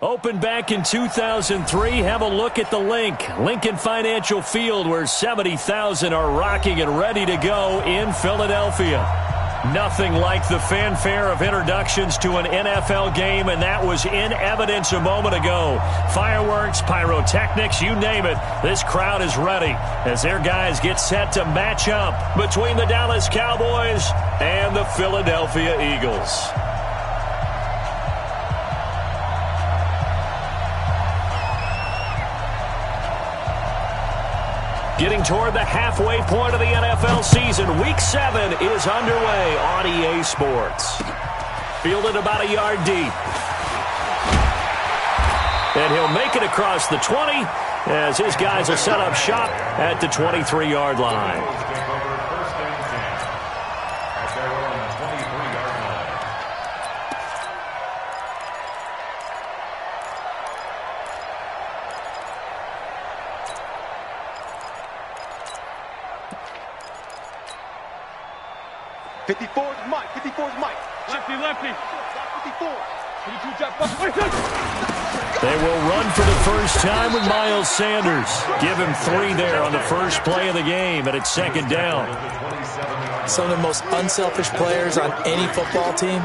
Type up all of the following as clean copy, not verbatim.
Opened back in 2003, have a look at the Lincoln Financial Field, where 70,000 are rocking and ready to go in Philadelphia. Nothing like the fanfare of introductions to an NFL game, and that was in evidence a moment ago. Fireworks, pyrotechnics, you name it, this crowd is ready as their guys get set to match up between the Dallas Cowboys and the Philadelphia Eagles. Getting toward the halfway point of the NFL season, Week 7 is underway on EA Sports. Fielded about a yard deep. And he'll make it across the 20 as his guys will set up shop at the 23-yard line. 54's Mike. 54's Mike. Lefty. 54. They will run for the first time with Miles Sanders. Give him 3 there on the first play of the game, and it's second down. Some of the most unselfish players on any football team,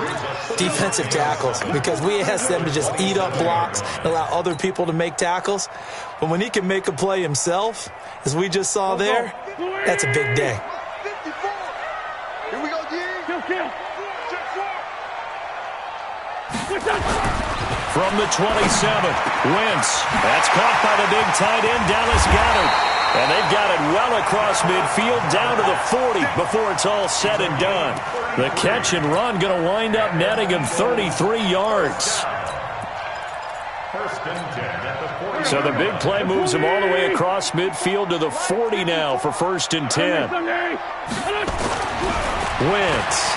defensive tackles, because we ask them to just eat up blocks and allow other people to make tackles. But when he can make a play himself, as we just saw there, that's a big day. From the 27, Wentz. That's caught by the big tight end, Dallas Goedert. And they've got it well across midfield down to the 40 before it's all said and done. The catch and run going to wind up netting him 33 yards. So the big play moves him all the way across midfield to the 40 now for 1st and 10. Wentz.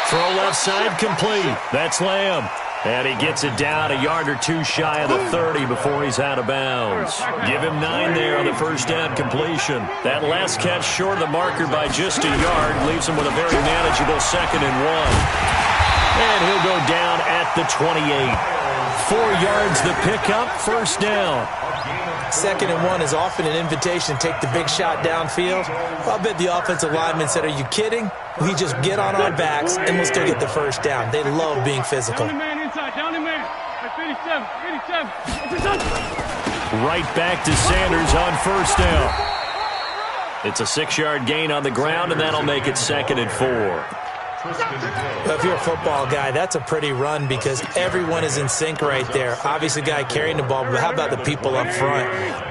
Throw left side complete. That's Lamb. And he gets it down a yard or 2 shy of the 30 before he's out of bounds. Give him 9 there on the first down completion. That last catch short of the marker by just a yard leaves him with a very manageable 2nd and 1. And he'll go down at the 28. 4 yards the pickup, first down. 2nd and 1 is often an invitation to take the big shot downfield. I'll bet the offensive lineman said, "Are you kidding? We just get on our backs and let's go get the first down." They love being physical. Down the man inside, down the man. 87. Right back to Sanders on first down. It's a 6-yard gain on the ground, and that'll make it 2nd and 4. If you're a football guy, that's a pretty run because everyone is in sync right there. Obviously, the guy carrying the ball, but how about the people up front?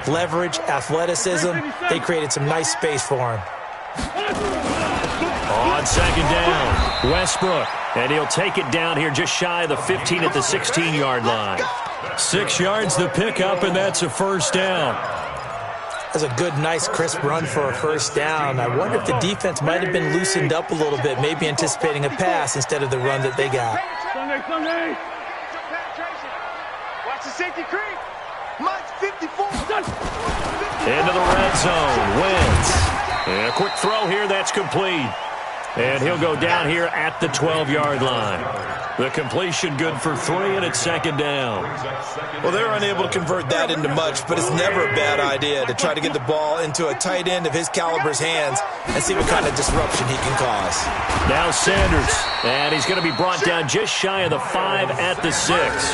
Leverage, athleticism, they created some nice space for him. On 2nd down, Westbrook, and he'll take it down here just shy of the 15 at the 16-yard line. 6 yards the pickup, and that's a first down. That's a good, nice, crisp run for a first down. I wonder if the defense might have been loosened up a little bit, maybe anticipating a pass instead of the run that they got. Sunday. Watch the safety creep. Mike's 54. Into the red zone, Wentz. And a quick throw here, that's complete. And he'll go down here at the 12-yard line. The completion good for 3, and it's 2nd down. Well, they're unable to convert that into much, but it's never a bad idea to try to get the ball into a tight end of his caliber's hands and see what kind of disruption he can cause. Now Sanders, and he's going to be brought down just shy of the 5 at the 6.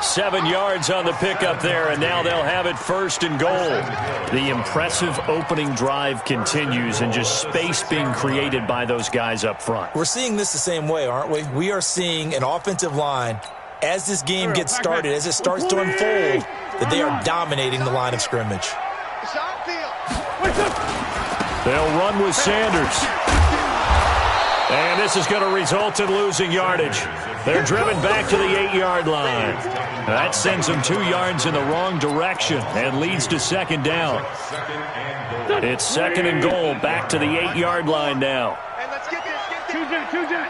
7 yards on the pickup there, and now they'll have it 1st and goal. The impressive opening drive continues, and just space being created by those guys up front. We're seeing this the same way, aren't we? We are seeing an offensive line, as this game gets started, as it starts to unfold, that they are dominating the line of scrimmage. They'll run with Sanders. And this is going to result in losing yardage. They're driven back to the 8-yard line. That sends them 2 yards in the wrong direction and leads to 2nd down. It's 2nd and goal, back to the 8-yard line now. Hey, let's get this. Two jet.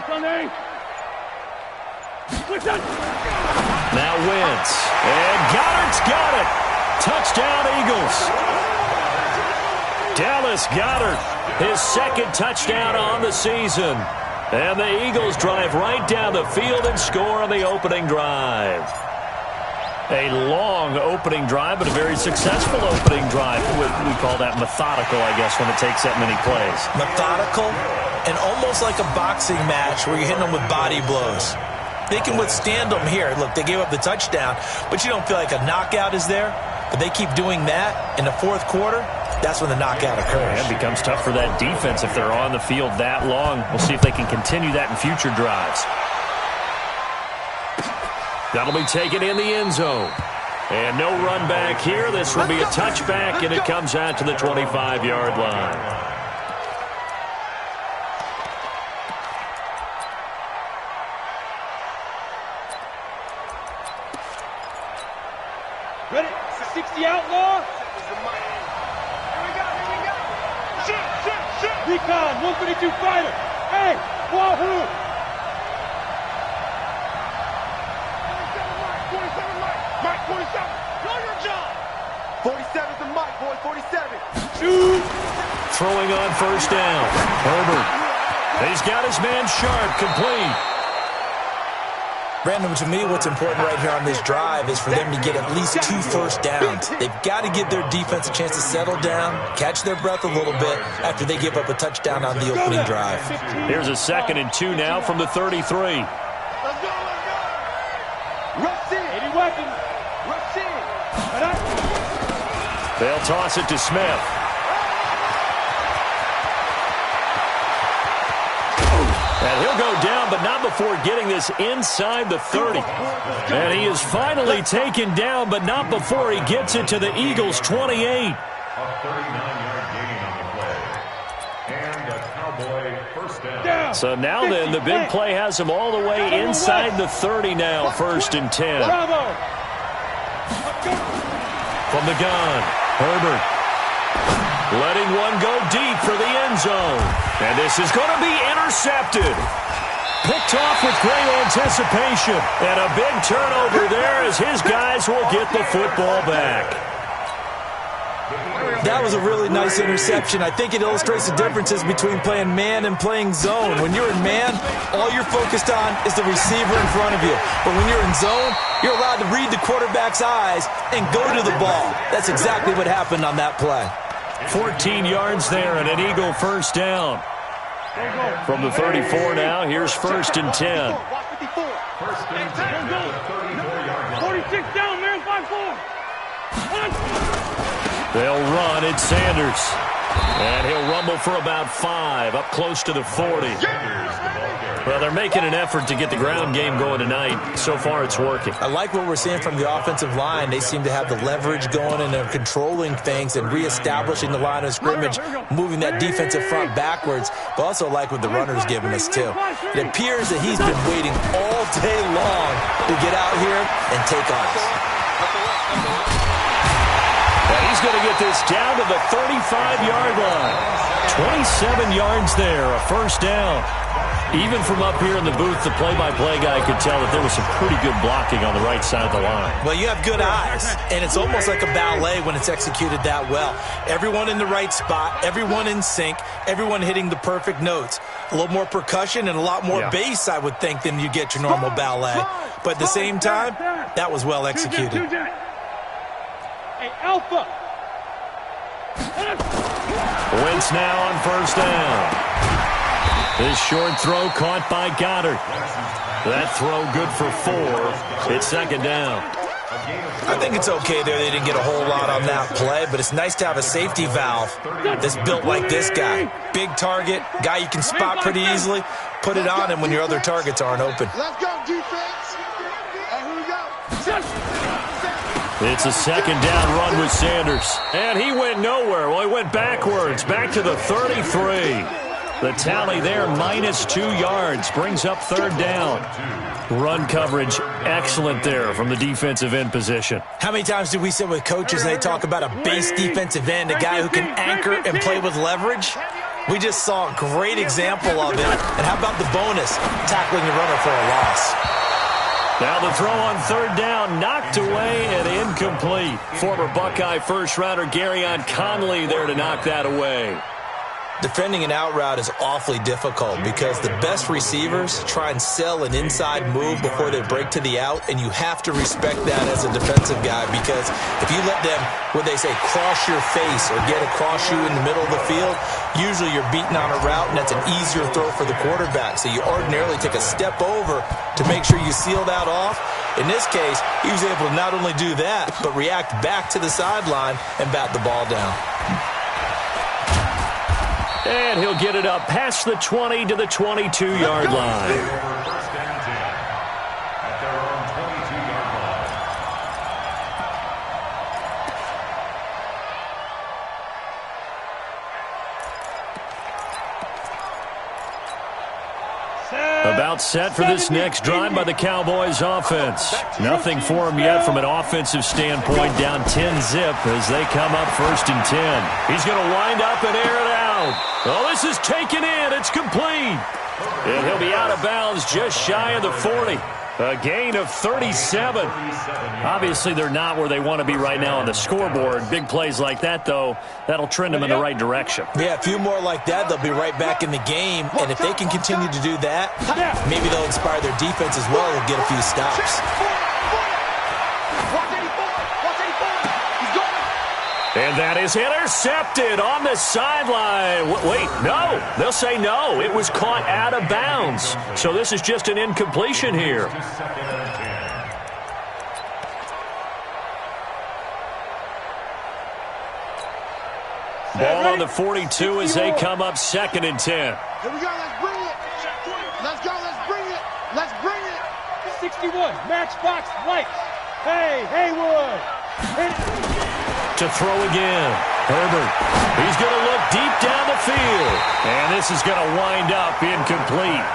Sunday. Now Wentz. And Goddard's got it. Touchdown, Eagles. Dallas Goedert, his second touchdown on the season. And the Eagles drive right down the field and score on the opening drive. A long opening drive, but a very successful opening drive. We call that methodical, I guess, when it takes that many plays. Methodical and almost like a boxing match where you're hitting them with body blows. They can withstand them here. Look, they gave up the touchdown, but you don't feel like a knockout is there. But they keep doing that in the fourth quarter. That's when the knockout occurs. It becomes tough for that defense if they're on the field that long. We'll see if they can continue that in future drives. That'll be taken in the end zone. And no run back here. This will be a touchback, and it comes out to the 25-yard line. Ready? 60 outlaw. Recon, 132 fighter. Hey, Wahoo! 47 Mike, 47. Know your job. 47's the Mike, boy, 47. Shoot! Throwing on first down. Herbert. He's got his man Sharp, complete. Brandon, to me, what's important right here on this drive is for them to get at least 2 first downs. They've got to give their defense a chance to settle down, catch their breath a little bit after they give up a touchdown on the opening drive. Here's a 2nd and 2 now from the 33. Let's go. Rush in. 80 weapons. Rush in. They'll toss it to Smith. And he'll go down, but not before getting this inside the 30. And he is finally taken down, but not before he gets it to the Eagles' 28. A 39-yard gain on the play. And a Cowboy first down. So now then, the big play has him all the way inside the 30 now, 1st and 10. Bravo! From the gun, Herbert. Letting one go deep for the end zone. And this is going to be intercepted. Picked off with great anticipation. And a big turnover there as his guys will get the football back. That was a really nice interception. I think it illustrates the differences between playing man and playing zone. When you're in man, all you're focused on is the receiver in front of you. But when you're in zone, you're allowed to read the quarterback's eyes and go to the ball. That's exactly what happened on that play. 14 yards there and an Eagle first down. From the 34 now, here's 1st and 10. 46 down, man, 5-4. They'll run. It's Sanders. And he'll rumble for about 5, up close to the 40. Well, they're making an effort to get the ground game going tonight. So far, it's working. I like what we're seeing from the offensive line. They seem to have the leverage going, and they're controlling things and reestablishing the line of scrimmage, moving that defensive front backwards. But also like what the runner's giving us, too. It appears that he's been waiting all day long to get out here and take off. He's going to get this down to the 35-yard line. 27 yards there, a first down. Even from up here in the booth, the play-by-play guy could tell that there was some pretty good blocking on the right side of the line. Well, you have good eyes, and it's almost like a ballet when it's executed that well. Everyone in the right spot, everyone in sync, everyone hitting the perfect notes. A little more percussion and a lot more bass, I would think, than you get your normal ballet. But at the same time, that was well executed. Hey, Alpha. Wentz now on first down. This short throw caught by Goddard. That throw good for 4. It's 2nd down. I think it's okay there. They didn't get a whole lot on that play, but it's nice to have a safety valve that's built like this guy. Big target, guy you can spot pretty easily. Put it on him when your other targets aren't open. Let's go, defense. And here we go. It's a 2nd down run with Sanders. And he went nowhere. Well, he went backwards, back to the 33. The tally there, -2 yards, brings up 3rd down. Run coverage, excellent there from the defensive end position. How many times do we sit with coaches and they talk about a base defensive end, a guy who can anchor and play with leverage? We just saw a great example of it. And how about the bonus, tackling the runner for a loss? Now the throw on third down, knocked away and incomplete. Former Buckeye first-rounder Garyon Conley there to knock that away. Defending an out route is awfully difficult because the best receivers try and sell an inside move before they break to the out, and you have to respect that as a defensive guy because if you let them, what they say, cross your face or get across you in the middle of the field, usually you're beaten on a route, and that's an easier throw for the quarterback. So you ordinarily take a step over to make sure you seal that off. In this case, he was able to not only do that, but react back to the sideline and bat the ball down. And he'll get it up past the 20 to the 22-yard line. About set for this next drive by the Cowboys offense. Nothing for them yet from an offensive standpoint, down 10-zip as they come up 1st and 10. He's going to wind up and air it out. Oh, this is taken in. It's complete. And he'll be out of bounds just shy of the 40. A gain of 37. Obviously, they're not where they want to be right now on the scoreboard. Big plays like that, though, that'll trend them in the right direction. Yeah, a few more like that, they'll be right back in the game. And if they can continue to do that, maybe they'll inspire their defense as well and get a few stops. And that is intercepted on the sideline. Wait, no. They'll say no. It was caught out of bounds. So this is just an incompletion here. Ball on the 42 as they come up 2nd and 10. Here we go. Let's bring it. Let's go. Let's bring it. Let's bring it. 61. Matchbox Lights. Hey, Haywood. To throw again. Herbert. He's going to look deep down the field. And this is going to wind up incomplete.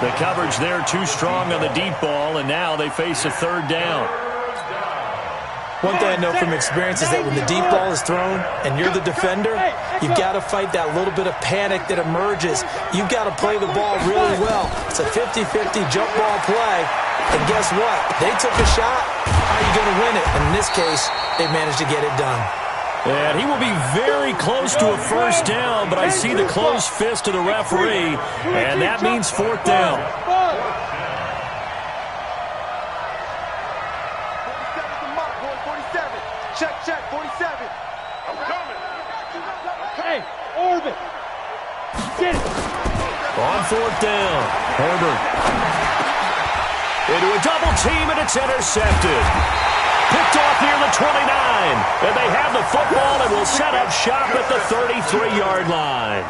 The coverage there too strong on the deep ball, and now they face a 3rd down. One thing I know from experience is that when the deep ball is thrown and you're the defender, you've got to fight that little bit of panic that emerges. You've got to play the ball really well. It's a 50-50 jump ball play. And guess what? They took a shot. How are you going to win it? And in this case, they managed to get it done. And he will be very close to a 1st down, but I see the closed fist of the referee, and that means 4th down. Check, 47. I'm coming. Hey, Orbit. Get it. On 4th down, Herbert. Into a double team, and it's intercepted. Picked off near the 29. And they have the football and will set up shop at the 33-yard line.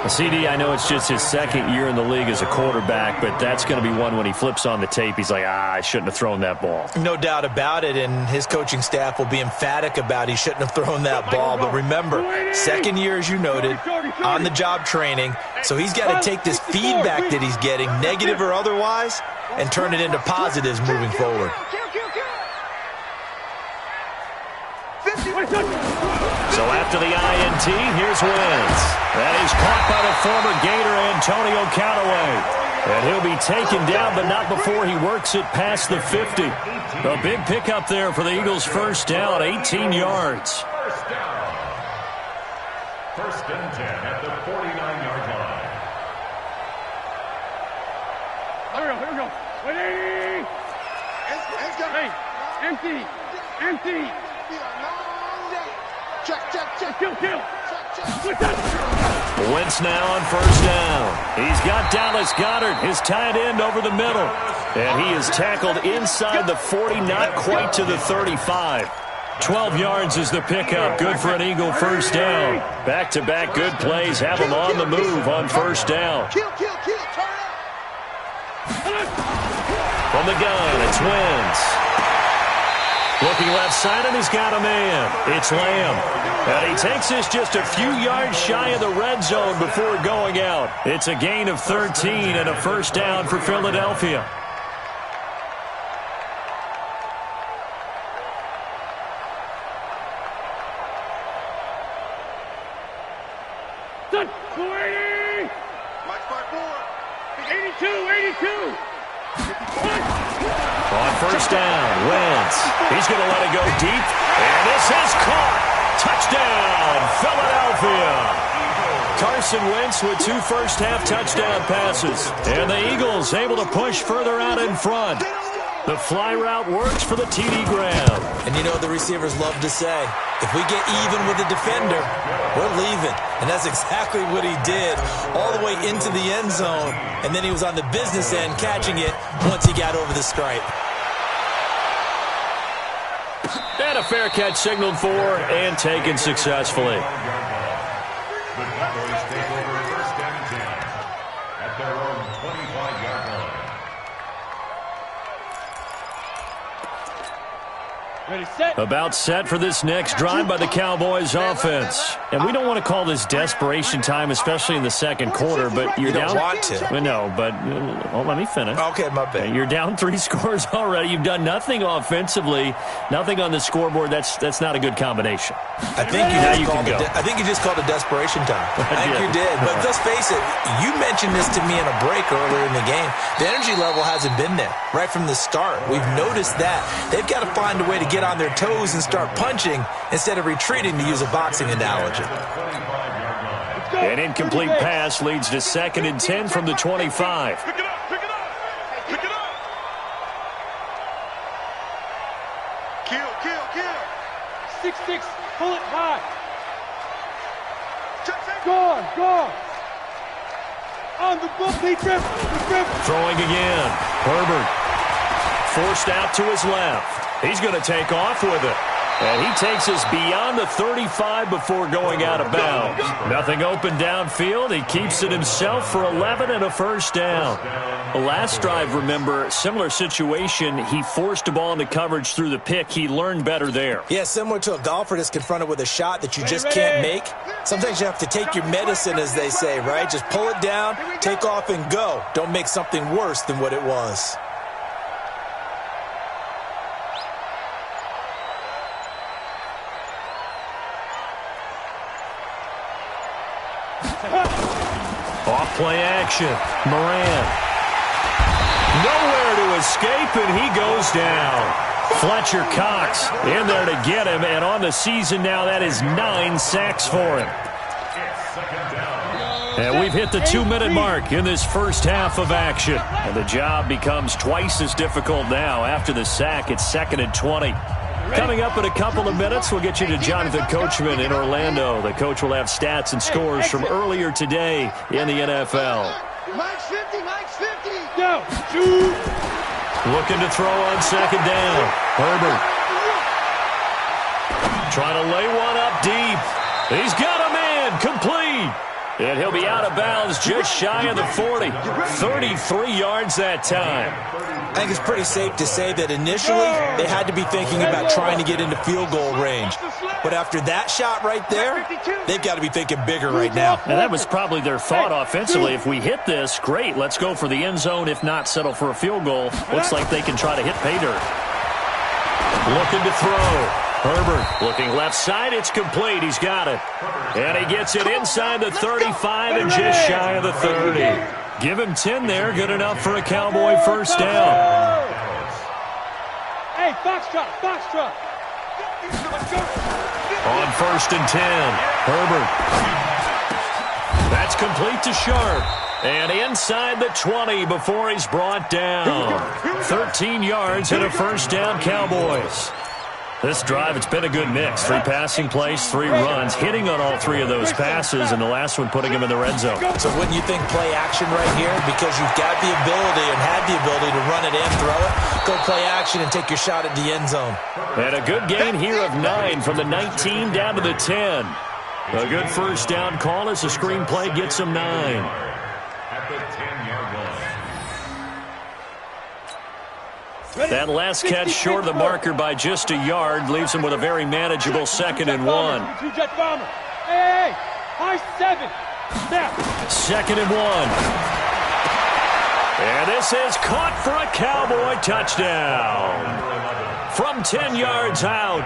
CD, I know it's just his 2nd year in the league as a quarterback, but that's going to be one when he flips on the tape. He's like, I shouldn't have thrown that ball. No doubt about it, and his coaching staff will be emphatic about he shouldn't have thrown that ball. But remember, 2nd year, as you noted, on-the-job training, so he's got to take this feedback that he's getting, negative or otherwise, and turn it into positives moving forward. So after the INT, here's Wentz. That is caught by the former Gator Antonio Callaway. And he'll be taken down, but not before he works it past the 50. A big pickup there for the Eagles' 1st down, 18 yards. 1st and 10 at the 49-yard line. Here we go. Ready? Hey, empty. Check. Kill. Wentz now on 1st down. He's got Dallas Goedert, his tight end, over the middle. And he is tackled inside the 40, not quite to the 35. 12 yards is the pickup. Good for an Eagle 1st down. Back-to-back good plays have him on the move on 1st down. Kill. Turn up. From the gun, it's Wentz. Looking left side, and he's got a man. It's Lamb. And he takes this just a few yards shy of the red zone before going out. It's a gain of 13 and a 1st down for Philadelphia. Done. 280. Mike 5-4. 82. On first down, Wentz. He's going to let it go deep. And this is caught. Touchdown, Philadelphia. Carson Wentz with 2 first-half touchdown passes. And the Eagles able to push further out in front. The fly route works for the TD grab. And you know the receivers love to say, if we get even with the defender, we're leaving. And that's exactly what he did all the way into the end zone. And then he was on the business end catching it once he got over the stripe. And a fair catch signaled for and taken successfully. The Cowboys take over first and 10 at their own 25-yard line. Ready, set. About set for this next drive by the Cowboys offense. And we don't want to call this desperation time, especially in the second quarter, but you're down. You don't want to. No, but let me finish. Okay, my bad. You're down 3 scores already. You've done nothing offensively, nothing on the scoreboard. That's not a good combination. I think you just called it desperation time. I think you did. But let's face it, you mentioned this to me in a break earlier in the game. The energy level hasn't been there right from the start. We've noticed that. They've got to find a way to get on their toes and start punching instead of retreating, to use a boxing analogy. An incomplete pass leads to 2nd and 10 from the 25. Pick it up, pick it up, pick it up. Kill, kill, kill. 6-6, pull it high. Check. Gone. On the book, he drift. Throwing again. Herbert forced out to his left. He's going to take off with it. And he takes us beyond the 35 before going out of bounds. Nothing open downfield. He keeps it himself for 11 and a first down. The last drive, remember, similar situation. He forced a ball into coverage through the pick. He learned better there. Yeah, similar to a golfer that's confronted with a shot that you just can't make. Sometimes you have to take your medicine, as they say, right? Just pull it down, take off, and go. Don't make something worse than what it was. Off play action. Moran. Nowhere to escape, and he goes down. Fletcher Cox in there to get him, and on the season now, that is 9 sacks for him. And we've hit the 2-minute mark in this first half of action. And the job becomes twice as difficult now. After the sack, it's 2nd and 20. Coming up in a couple of minutes, we'll get you to Jonathan Coachman in Orlando. The coach will have stats and scores from earlier today in the NFL. Mike's 50, Mike's 50. Go. Shoot. Looking to throw on 2nd down. Herbert. Trying to lay one up deep. He's got a man. Complete. And he'll be out of bounds just shy of the 40. 33 yards that time. I think it's pretty safe to say that initially they had to be thinking about trying to get into field goal range. But after that shot right there, they've got to be thinking bigger right now. And that was probably their thought offensively. If we hit this, great, let's go for the end zone. If not, settle for a field goal. Looks like they can try to hit pay dirt. Looking to throw. Herbert looking left side. It's complete. He's got it. And he gets it inside the 35 and just shy of the 30. Give him 10 there. Good enough for a Cowboy first down. Hey, Foxtrot. On 1st and 10. Herbert. That's complete to Sharp. And inside the 20 before he's brought down. 13 yards and a first down, Cowboys. This drive, it's been a good mix. 3 passing plays, 3 runs, hitting on all 3 of those passes, and the last one putting him in the red zone. So wouldn't you think play action right here? Because you've got the ability and had the ability to run it and throw it. Go play action and take your shot at the end zone. And a good gain here of 9 from the 19 down to the 10. A good first down call as the screenplay gets him 9. At the 10-yard line. That last catch short of the marker by just a yard leaves him with a very manageable 2nd and 1. Hey, high 7. Snap. 2nd and 1. And this is caught for a Cowboy touchdown. From 10 yards out.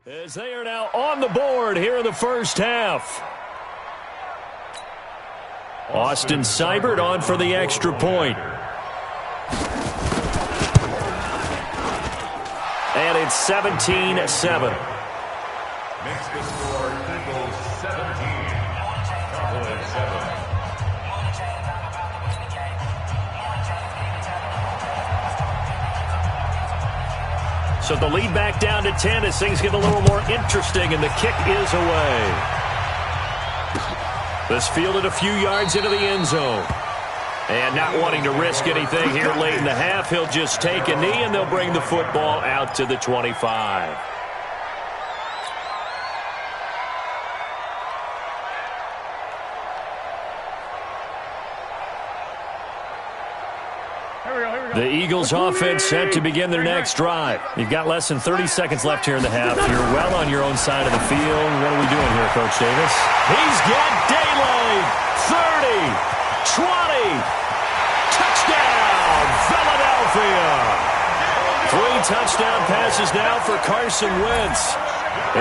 As they are now on the board here in the first half. Austin Seibert on for the extra point. And it's 17-7. Makes the score Eagles 17, Cowboys 7. So the lead back down to 10 as things get a little more interesting, and the kick is away. This fielded a few yards into the end zone. And not wanting to risk anything here late in the half, he'll just take a knee, and they'll bring the football out to the 25. The Eagles offense set to begin their next drive. You've got less than 30 seconds left here in the half. You're well on your own side of the field. What are we doing here, Coach Davis? He's got daylight. 30, 20. Touchdown, Philadelphia. 3 touchdown passes now for Carson Wentz.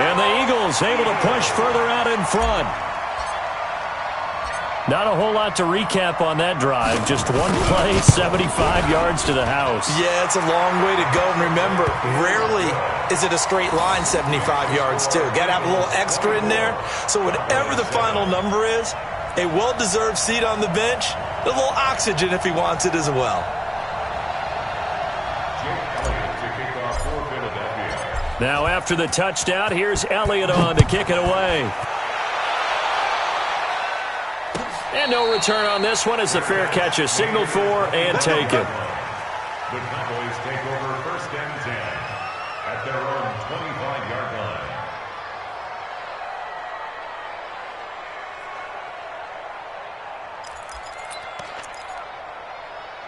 And the Eagles able to push further out in front. Not a whole lot to recap on that drive. Just one play, 75 yards to the house. Yeah, it's a long way to go. And remember, rarely is it a straight line 75 yards, too. Got to have a little extra in there. So whatever the final number is, a well-deserved seat on the bench, a little oxygen if he wants it as well. Now after the touchdown, here's Elliott on to kick it away. And no return on this one as the fair catch is signaled for and taken. The Cowboys take over first and 10 at their own 25-yard line.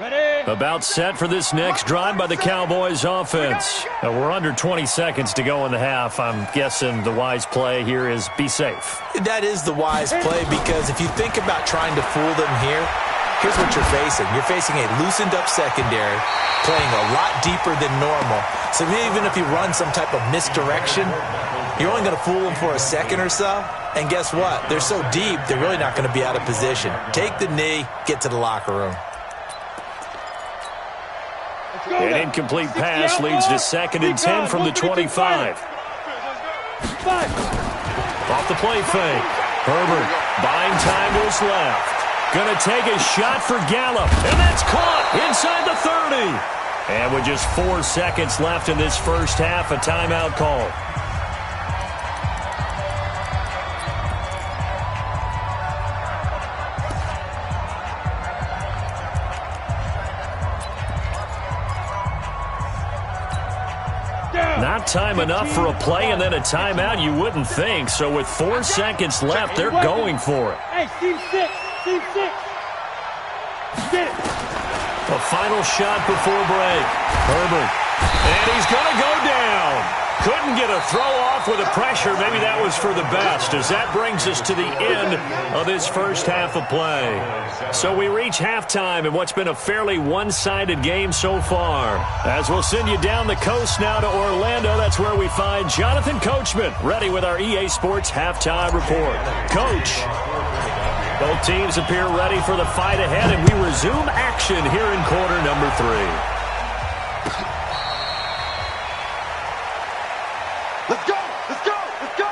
Ready? About set for this next drive by the Cowboys offense. Now we're under 20 seconds to go in the half. I'm guessing the wise play here is be safe. That is the wise play, because if you think about trying to fool them here, here's what you're facing. You're facing a loosened up secondary, playing a lot deeper than normal. So even if you run some type of misdirection, you're only going to fool them for a second or so. And guess what? They're so deep, they're really not going to be out of position. Take the knee, get to the locker room. An incomplete pass leads to 2nd and 10 from the 25. Off the play fake. Herbert buying time to his left. Gonna take a shot for Gallup. And that's caught inside the 30. And with just 4 seconds left in this first half, a timeout call. Not time enough for a play and then a timeout, you wouldn't think. So with 4 seconds left, they're going for it. Hey, team 6. Team 6. Get it. A final shot before break. Herbert. And he's going to go down. Couldn't get a throw off with the pressure. Maybe that was for the best, as that brings us to the end of this first half of play. So we reach halftime in what's been a fairly one-sided game so far. As we'll send you down the coast now to Orlando, that's where we find Jonathan Coachman, ready with our EA Sports Halftime Report. Coach, both teams appear ready for the fight ahead, and we resume action here in quarter number 3. Let's go! Let's go! Let's go!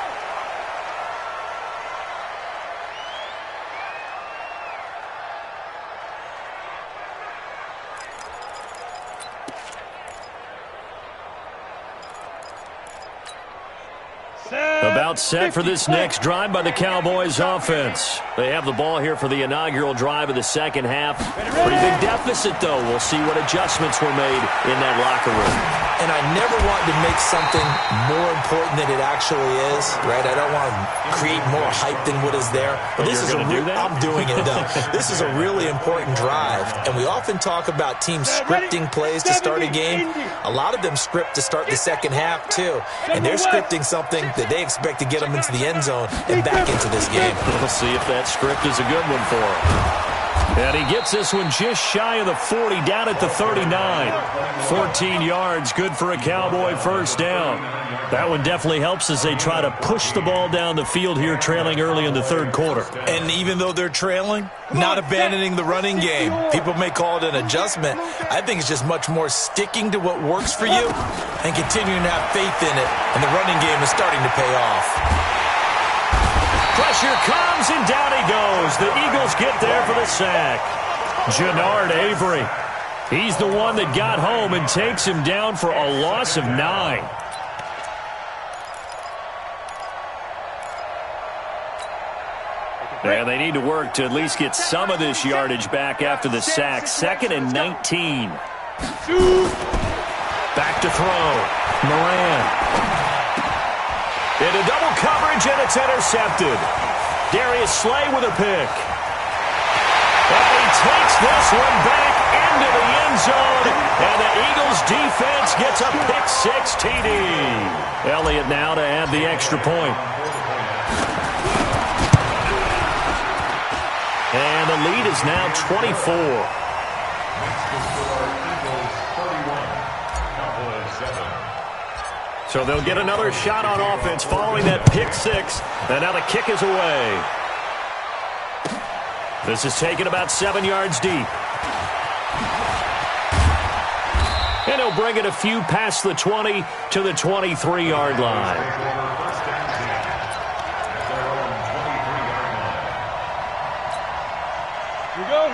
About set for this next drive by the Cowboys offense. They have the ball here for the inaugural drive of the second half. Pretty big deficit, though. We'll see what adjustments were made in that locker room. And I never want to make something more important than it actually is, right? I don't want to create more hype than what is there. But this is I'm doing it, though. This is a really important drive. And we often talk about teams scripting plays to start a game. A lot of them script to start the second half, too. And they're scripting something that they expect to get them into the end zone and back into this game. We'll see if that script is a good one for them. And he gets this one just shy of the 40, down at the 39. 14 yards, good for a Cowboy first down. That one definitely helps as they try to push the ball down the field here, trailing early in the third quarter. And even though they're trailing, not abandoning the running game. People may call it an adjustment. I think it's just much more sticking to what works for you and continuing to have faith in it. And the running game is starting to pay off. Pressure comes, and down he goes. The Eagles get there for the sack. Jannard Avery. He's the one that got home and takes him down for a loss of 9. And they need to work to at least get some of this yardage back after the sack. 2nd and 19. Back to throw. Moran. Into double coverage, and it's intercepted. Darius Slay with a pick. And he takes this one back into the end zone, and the Eagles defense gets a pick-6 TD. Elliott now to add the extra point. And the lead is now 24. So they'll get another shot on offense following that pick-6. And now the kick is away. This is taken about 7 yards deep. And he'll bring it a few past the 20 to the 23-yard line.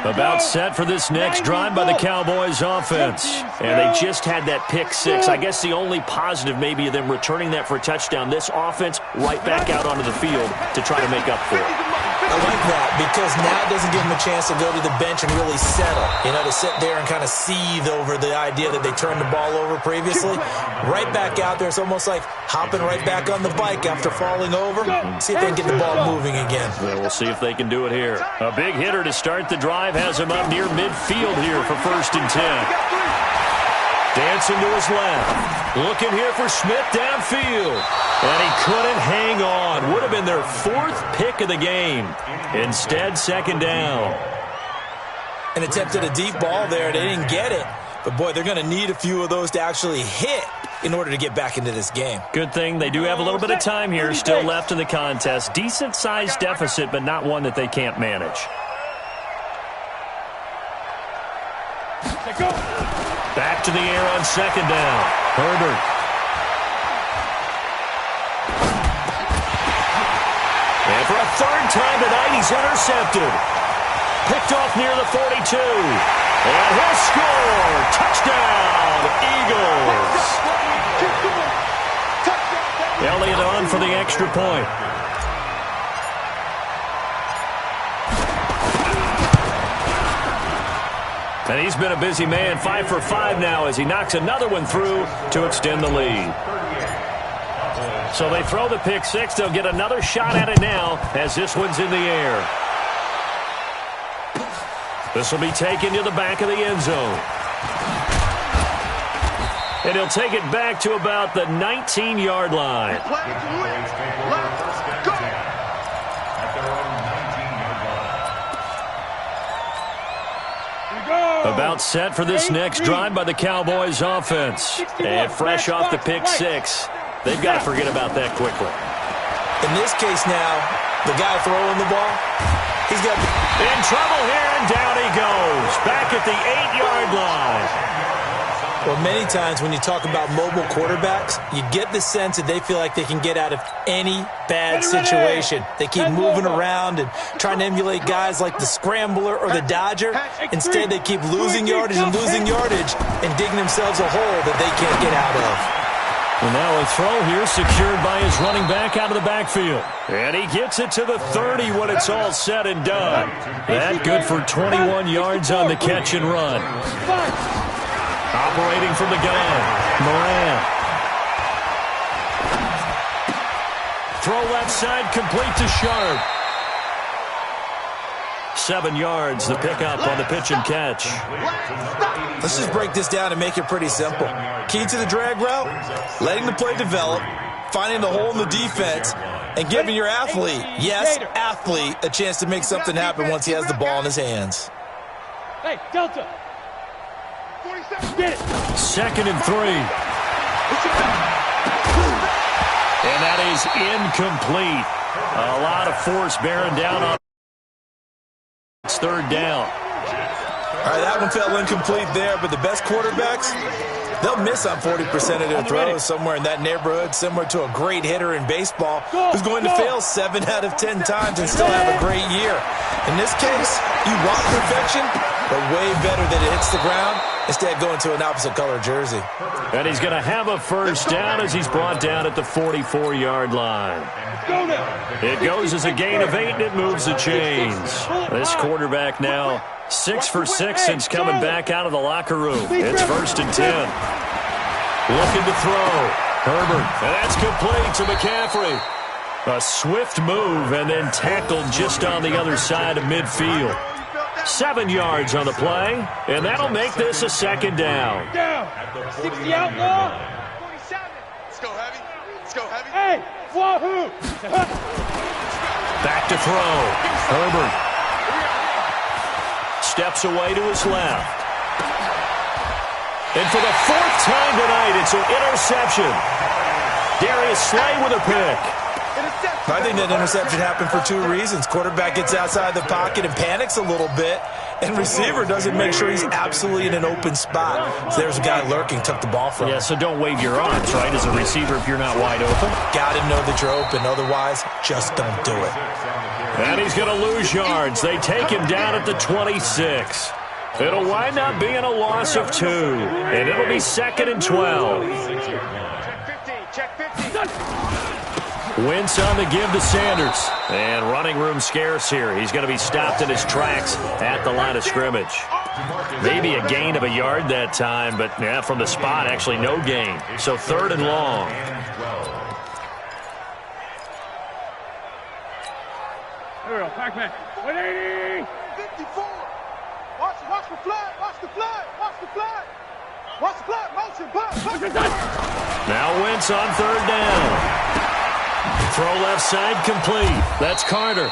About set for this next drive by the Cowboys offense. And they just had that pick-6. I guess the only positive maybe of them returning that for a touchdown. This offense right back out onto the field to try to make up for it. I like that because now it doesn't give them a chance to go to the bench and really settle. You know, to sit there and kind of seethe over the idea that they turned the ball over previously. Right back out there. It's almost like hopping right back on the bike after falling over. See if they can get the ball moving again. Well, we'll see if they can do it here. A big hitter to start the drive has him up near midfield here for 1st and 10. Dancing to his left. Looking here for Smith downfield. And he couldn't hang on. Would have been their 4th pick of the game. Instead, 2nd down. And attempted a deep ball there. They didn't get it. But, boy, they're going to need a few of those to actually hit in order to get back into this game. Good thing they do have a little bit of time here still left in the contest. Decent-sized deficit, but not one that they can't manage. Back to the air on 2nd down. Herbert. And for a 3rd time tonight, he's intercepted. Picked off near the 42. And he'll score. Touchdown, Eagles. Elliott on for the extra point. And he's been a busy man, 5 for 5 now as he knocks another one through to extend the lead. So they throw the pick-6. They'll get another shot at it now as this one's in the air. This will be taken to the back of the end zone. And he'll take it back to about the 19-yard line. About set for this next drive by the Cowboys offense. And fresh off the pick-6. They've got to forget about that quickly. In this case now, the guy throwing the ball, he's got in trouble here, and down he goes. Back at the 8-yard line. Well, many times when you talk about mobile quarterbacks, you get the sense that they feel like they can get out of any bad situation. They keep moving around and trying to emulate guys like the Scrambler or the Dodger. Instead, they keep losing yardage and digging themselves a hole that they can't get out of. Well, now a throw here secured by his running back out of the backfield. And he gets it to the 30 when it's all said and done. That good for 21 yards on the catch and run. Operating from the gun, Moran. Throw left side, complete to Sharp. 7 yards, the pickup on the pitch and catch. Let's just break this down and make it pretty simple. Key to the drag route, letting the play develop, finding the hole in the defense, and giving your athlete, yes, athlete, a chance to make something happen once he has the ball in his hands. Hey, Delta. 47. Get it. 2nd and 3. And that is incomplete. A lot of force bearing down on it's 3rd down. All right, that one fell incomplete there, but the best quarterbacks, they'll miss on 40% of their throws somewhere in that neighborhood, similar to a great hitter in baseball who's going to fail 7 out of 10 times and still have a great year. In this case, you want perfection, but way better that it hits the ground instead going to an opposite color jersey. And he's going to have a 1st down as he's brought down at the 44-yard line. It goes as a gain of 8, and it moves the chains. This quarterback now 6 for 6 since coming back out of the locker room. It's 1st and 10. Looking to throw. Herbert, and that's complete to McCaffrey. A swift move and then tackled just on the other side of midfield. 7 yards on the play, and that'll make this a 2nd down. 60 outlaw. 47. Let's go heavy. Let's go heavy. Hey, wahoo. Back to throw. Herbert steps away to his left. And for the 4th time tonight, it's an interception. Darius Slay with a pick. I think that interception happened for 2 reasons. Quarterback gets outside the pocket and panics a little bit, and receiver doesn't make sure he's absolutely in an open spot. So there's a guy lurking, took the ball from him. Yeah, so don't wave your arms, right, as a receiver if you're not wide open. Got to know that you're open. Otherwise, just don't do it. And he's going to lose yards. They take him down at the 26. It'll wind up being a loss of 2, and it'll be 2nd and 12. Check 15. Wentz on the give to Sanders. And running room scarce here. He's going to be stopped in his tracks at the line of scrimmage. Maybe a gain of a yard that time, but yeah, from the spot, actually no gain. So 3rd and long. There we go, Pac-Man. 180. 54. Watch the flag. Watch the flag. Watch the flag. Watch the flag. Motion. Push. Now Wentz on 3rd down. Throw left side complete. That's Carter.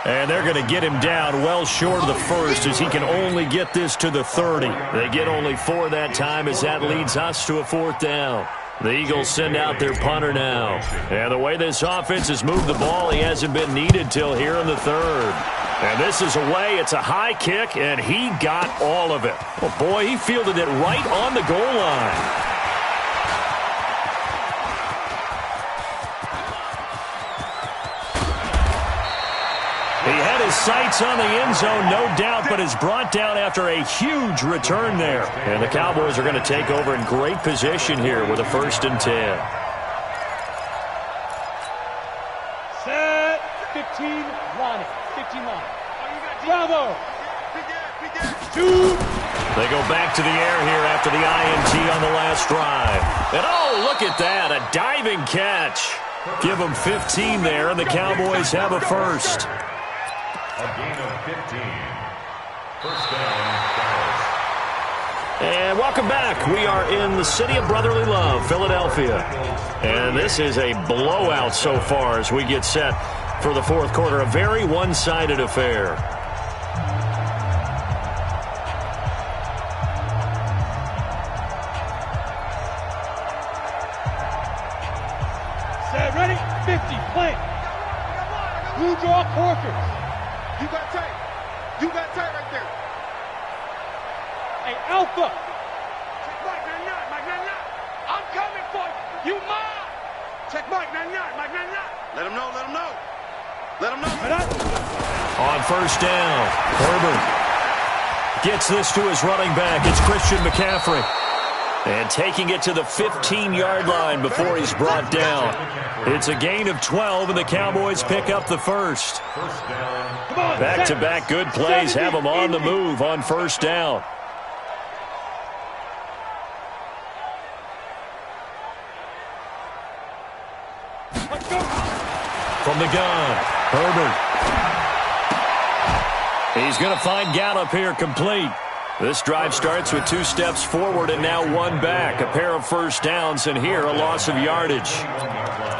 And they're going to get him down well short of the 1st as he can only get this to the 30. They get only 4 that time as that leads us to a 4th down. The Eagles send out their punter now. And the way this offense has moved the ball, he hasn't been needed till here in the 3rd. And this is away. It's a high kick, and he got all of it. Oh, boy, he fielded it right on the goal line. He had his sights on the end zone, no doubt, but is brought down after a huge return there. And the Cowboys are going to take over in great position here with a 1st and 10. Set. 15 line. 15 line. Bravo. 2. They go back to the air here after the INT on the last drive. And oh, look at that, a diving catch. Give them 15 there, and the Cowboys have a 1st. A gain of 15. 1st down, Dallas. And welcome back. We are in the city of brotherly love, Philadelphia. And this is a blowout so far as we get set for the 4th quarter. A very one-sided affair. Set. Ready. 50. Play. Blue draw quarters. You got tight. You got tight right there. Hey, Alpha. Check Mike 99. Mike 99. I'm coming for you. You mine. Check Mike 99. Mike 99. Let him know. Let him know. Let him know. On 1st down, Herbert gets this to his running back. It's Christian McCaffrey. And taking it to the 15-yard line before he's brought down. It's a gain of 12, and the Cowboys pick up the 1st. Back-to-back good plays have them on the move on 1st down. From the gun, Herbert. He's going to find Gallup here complete. This drive starts with 2 steps forward and now 1 back. A pair of 1st downs, and here a loss of yardage.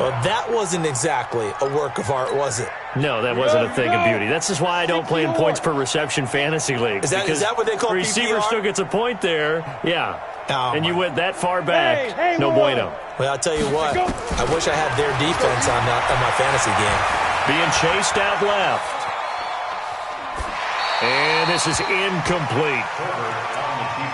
Well, that wasn't exactly a work of art, was it? No, that wasn't a thing of beauty. That's just why I don't play in points per reception fantasy leagues. Is that what they call receiver PPR? still gets a point there. Yeah. Oh, and you went that far back. No bueno. Well, I'll tell you what. I wish I had their defense on my fantasy game. Being chased out left. And this is incomplete.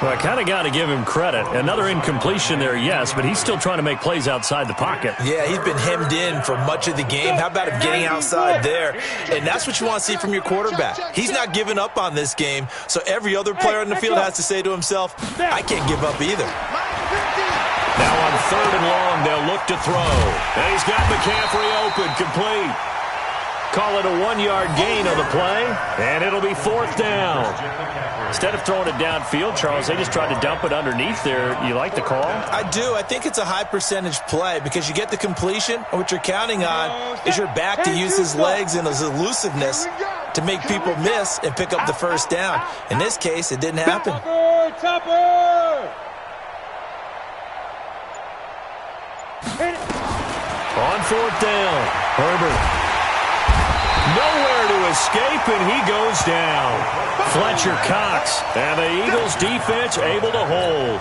Well, I kind of got to give him credit. Another incompletion there, yes, but he's still trying to make plays outside the pocket. Yeah, he's been hemmed in for much of the game. How about him getting outside there? And that's what you want to see from your quarterback. He's not giving up on this game, so every other player on the field has to say to himself, I can't give up either. Now on 3rd and long, they'll look to throw. And he's got McCaffrey open, complete. Call it a 1-yard gain on the play, and it'll be 4th down. Instead of throwing it downfield, Charles, they just tried to dump it underneath there. You like the call? I do. I think it's a high-percentage play because you get the completion, and what you're counting on is your back to use his legs and his elusiveness to make people miss and pick up the first down. In this case, it didn't happen. On 4th down, Herbert. Nowhere to escape, and he goes down. Fletcher Cox, and the Eagles' defense able to hold.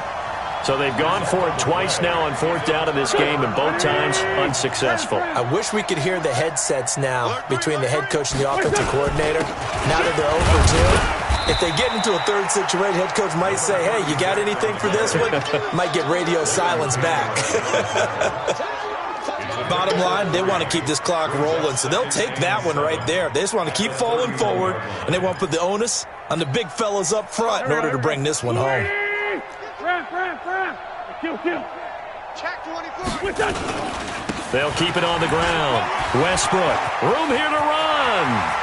So they've gone for it twice now on 4th down in this game, and both times unsuccessful. I wish we could hear the headsets now between the head coach and the offensive coordinator. Now that they're 0 for 2, if they get into a third situation, head coach might say, hey, you got anything for this one? Might get radio silence back. Bottom line, they want to keep this clock rolling, so they'll take that one right there. They just want to keep falling forward, and they want to put the onus on the big fellas up front in order to bring this one home. Check 24. They'll keep it on the ground. Westbrook, room here to run.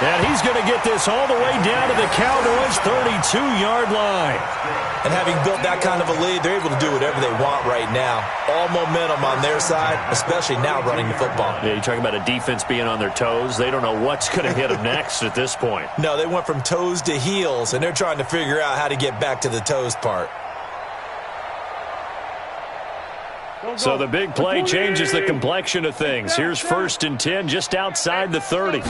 And he's going to get this all the way down to the Cowboys' 32-yard line. And having built that kind of a lead, they're able to do whatever they want right now. All momentum on their side, especially now running the football. Yeah, you're talking about a defense being on their toes. They don't know what's going to hit them next at this point. No, they went from toes to heels, and they're trying to figure out how to get back to the toes part. So the big play changes the complexion of things. Here's 1st and 10 just outside the 30.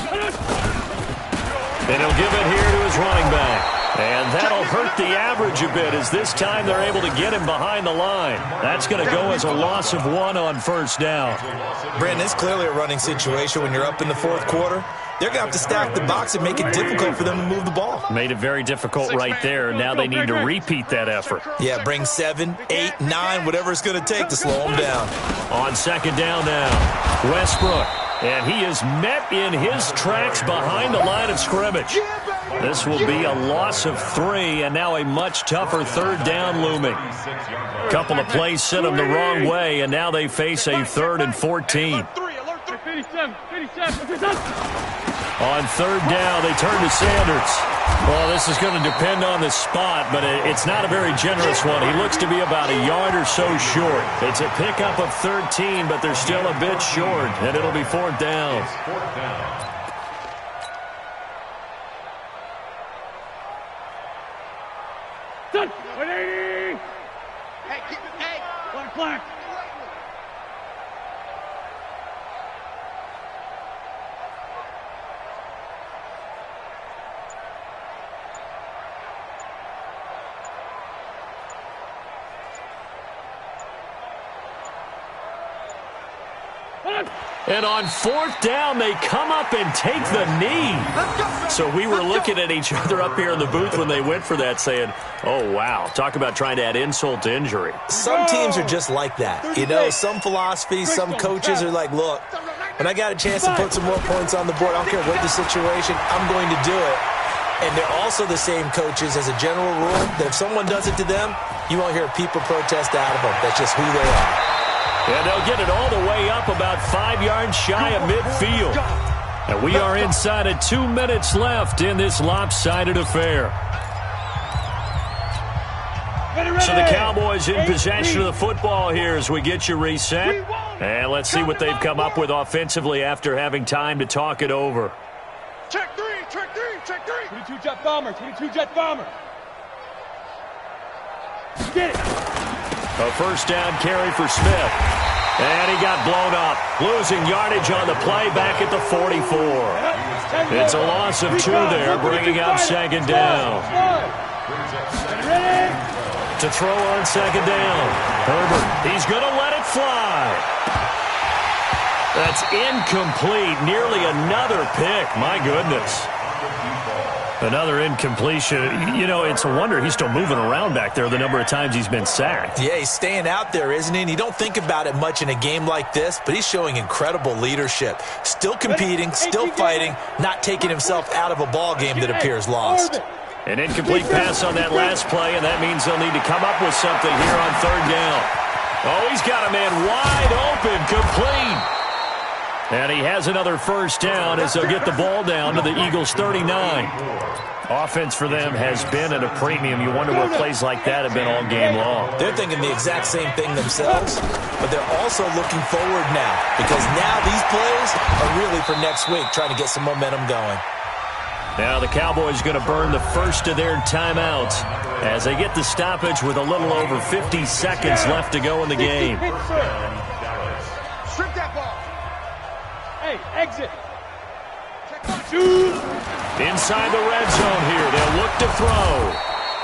And he'll give it here to his running back. And that'll hurt the average a bit as this time they're able to get him behind the line. That's going to go as a loss of 1 on 1st down. Brandon, it's clearly a running situation when you're up in the 4th quarter. They're going to have to stack the box and make it difficult for them to move the ball. Made it very difficult right there. Now they need to repeat that effort. Yeah, bring 7, 8, 9, whatever it's going to take to slow them down. On 2nd down now, Westbrook. And he is met in his tracks behind the line of scrimmage. This will be a loss of 3, and now a much tougher 3rd down looming. Couple of plays sent them the wrong way, and now they face a 3rd and 14. On 3rd down, they turn to Sanders. Well, this is going to depend on the spot, but it's not a very generous one. He looks to be about a yard or so short. It's a pickup of 13, but they're still a bit short, and it'll be 4th down. Done. 180. Hey, keep it. Hey. Black. And on 4th down, they come up and take the knee. So we were looking at each other up here in the booth when they went for that saying, oh, wow, talk about trying to add insult to injury. Some teams are just like that. You know, some philosophies, some coaches are like, look, when I got a chance to put some more points on the board, I don't care what the situation, I'm going to do it. And they're also the same coaches as a general rule that if someone does it to them, you won't hear people protest out of them. That's just who they are. And they'll get it all the way up about 5 yards shy of midfield. And we are inside of 2 minutes left in this lopsided affair. So the Cowboys in possession of the football here as we get you reset. And let's see what they've come up with offensively after having time to talk it over. Check 3, check 3, check 3. 22 jet bomber, 22 jet bomber. Get it. A first down carry for Smith. And he got blown up. Losing yardage on the play back at the 44. It's a loss of 2 there, bringing up second down. To throw on second down. Herbert, he's going to let it fly. That's incomplete. Nearly another pick. My goodness. Another incompletion. You know, it's a wonder he's still moving around back there the number of times he's been sacked. Yeah, he's staying out there, isn't he? And you don't think about it much in a game like this, but he's showing incredible leadership. Still competing, still fighting, not taking himself out of a ball game that appears lost. An incomplete pass on that last play, and that means they'll need to come up with something here on third down. Oh, he's got a man wide open, complete. And he has another first down as they'll get the ball down to the Eagles' 39. Offense for them has been at a premium. You wonder what plays like that have been all game long. They're thinking the exact same thing themselves, but they're also looking forward now because now these plays are really for next week, trying to get some momentum going. Now the Cowboys going to burn the first of their timeouts as they get the stoppage with a little over 50 seconds left to go in the game. Strip that ball. Hey, exit. Inside the red zone here. They'll look to throw.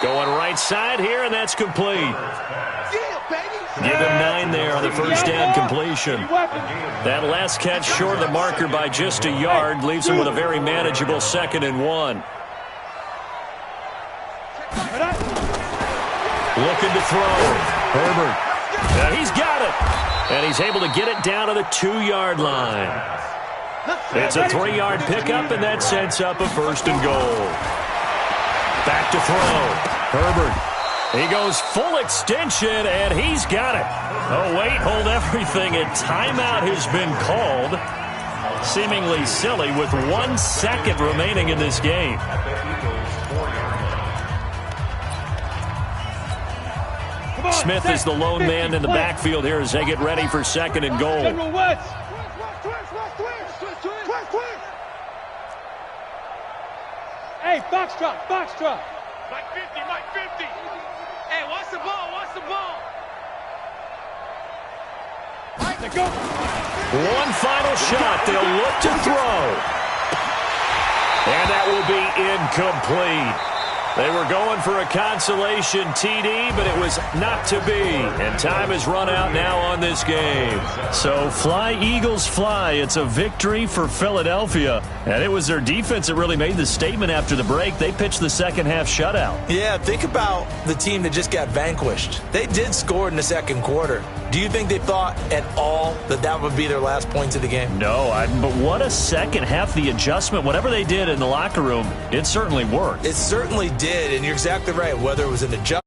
Going right side here, and that's complete. Yeah, baby. Give him 9 there on the first down completion. That last catch short of the marker by just a yard leaves him with a very manageable 2nd and 1. Looking to throw. Herbert. And he's got it. And he's able to get it down to the 2-yard line. It's a 3-yard pickup, and that sets up a first and goal. Back to throw. Herbert. He goes full extension, and he's got it. Oh, wait, hold everything. A timeout has been called. Seemingly silly with 1 second remaining in this game. Smith is the lone man in the backfield here as they get ready for 2nd and goal. Hey, box drop, box drop. Mike 50, Mike 50. Hey, watch the ball, watch the ball. Let's go. One final shot. They'll look to throw. And that will be incomplete. They were going for a consolation TD, but it was not to be. And time has run out now on this game. So fly, Eagles, fly. It's a victory for Philadelphia. And it was their defense that really made the statement after the break. They pitched the second half shutout. Yeah, think about the team that just got vanquished. They did score in the second quarter. Do you think they thought at all that that would be their last points of the game? No, but what a second half. The adjustment, whatever they did in the locker room, it certainly worked. It certainly did, and you're exactly right. Whether it was an adjustment